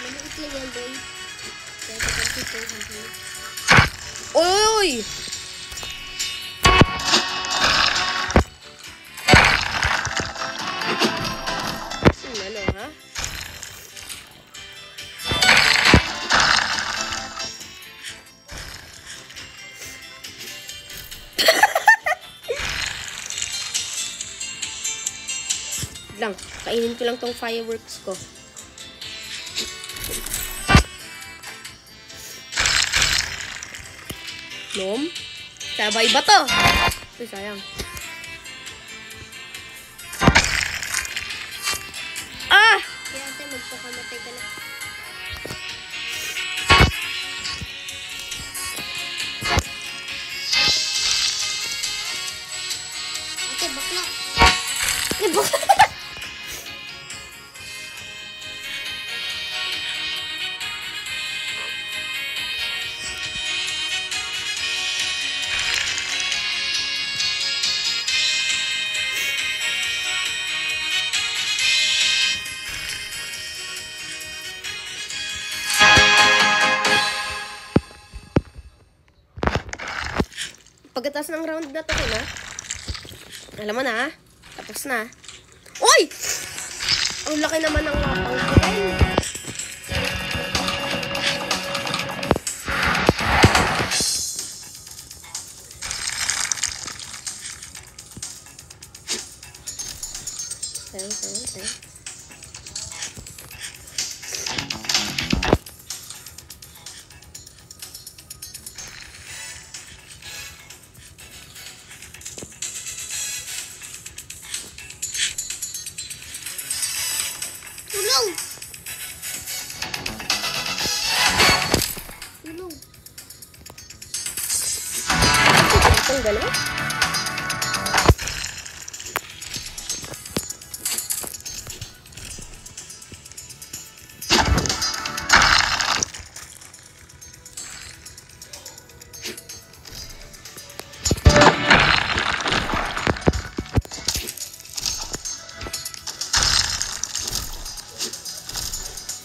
Maliit lang yan, boy. Kaya kapag ito, Oy! Ano, ha? lang, kainin ko lang tong fireworks ko. Nom? Sabay ba to? Uy, sayang. Ah! kaya ate, magpakamatay ka na. Ate, bakla. Pagkatapos ng round na to, na? Alam mo na, tapos na. Uy! Ang laki naman ng lapang ko. Sayang. Tulong! Tulong! Itong gano'n?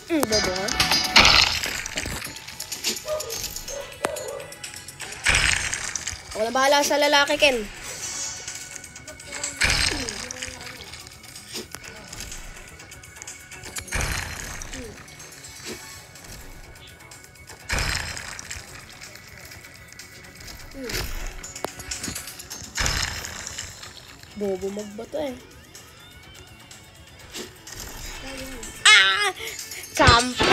Bobo, ha? Ako na bahala sa lalaki, Ken. Bobo magbato eh. Ah! Champa!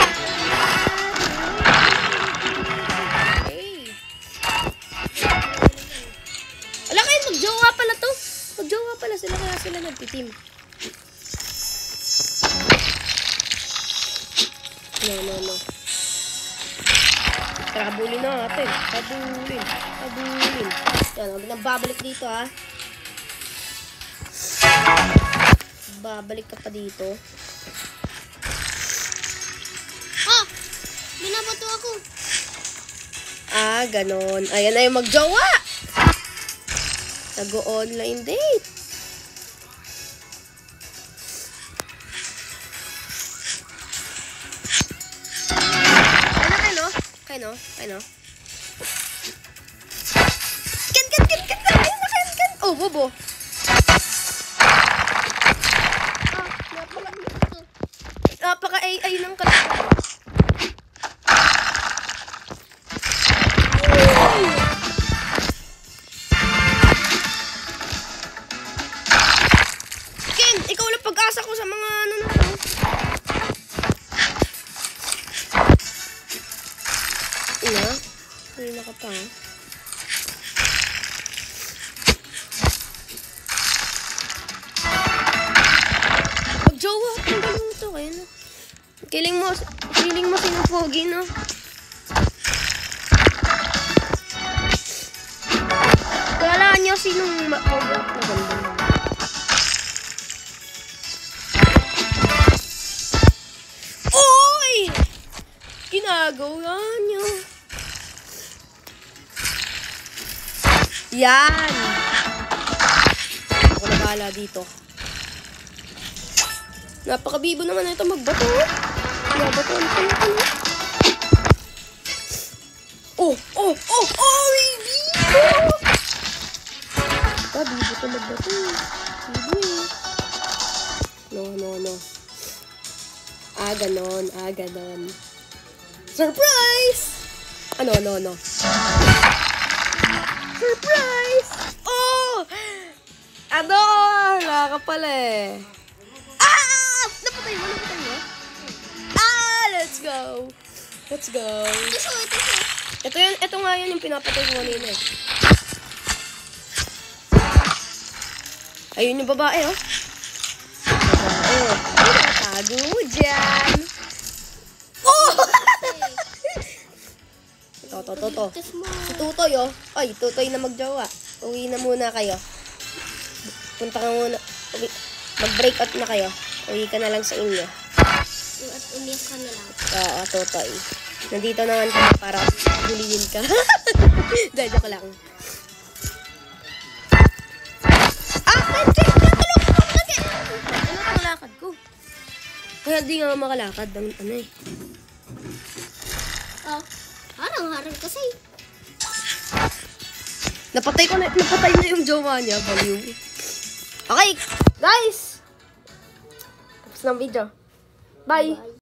Hey! Wala kayo, magjowa pala to. Magjowa pala sila, kaya sila nagtitim. No. Tara, habulin na natin. Habulin. Yan, huwag na babalik dito, ha. Babalik ka pa dito. Binabato ako. Ah, ganon. Ayan na yung magjowa. Nag-online date. Ano? Kano? Ken. Oh, bobo. Napaka-AI ng kalaban. Ken, ikaw lang pag-asa ko sa mga ano na to. Hindi na ka pa. Mag-jowa. Ang galing mo to. Kaya na. Feeling mo sinupogi, no? Kala niyo sinong mag-jowa na ganda. Oy! Ginagawa niyo. Yan! Ako na bahala dito. Napakabibo naman na ito magbato. Ano ba ito? Oh! Bibo! Bibo talaga ito. Bibo eh. No. Ganon. Surprise! No. Surprise! Oh! Wala ka pala eh. Napatay mo? Let's go! Ito nga yun yung pinapatay ko kanina eh. Ayun yung babae oh. Tago mo dyan. Oh! To. Si Tutoy oh. Ay, Tutoy na magjowa. Uwi na muna kayo. Punta ka muna. Mag-break out na kayo. Uwi ka na lang sa inyo. At umiyak ka na lang. Oo, Tutoy. Nandito naman kami para bulihin ka. Dahil joke lang. Lakad ko. Kaya di nga makalakad ng eh. Harang kasi. Napatay na yung jowa niya, baliw. Okay, guys! Tapos na ang video. Bye!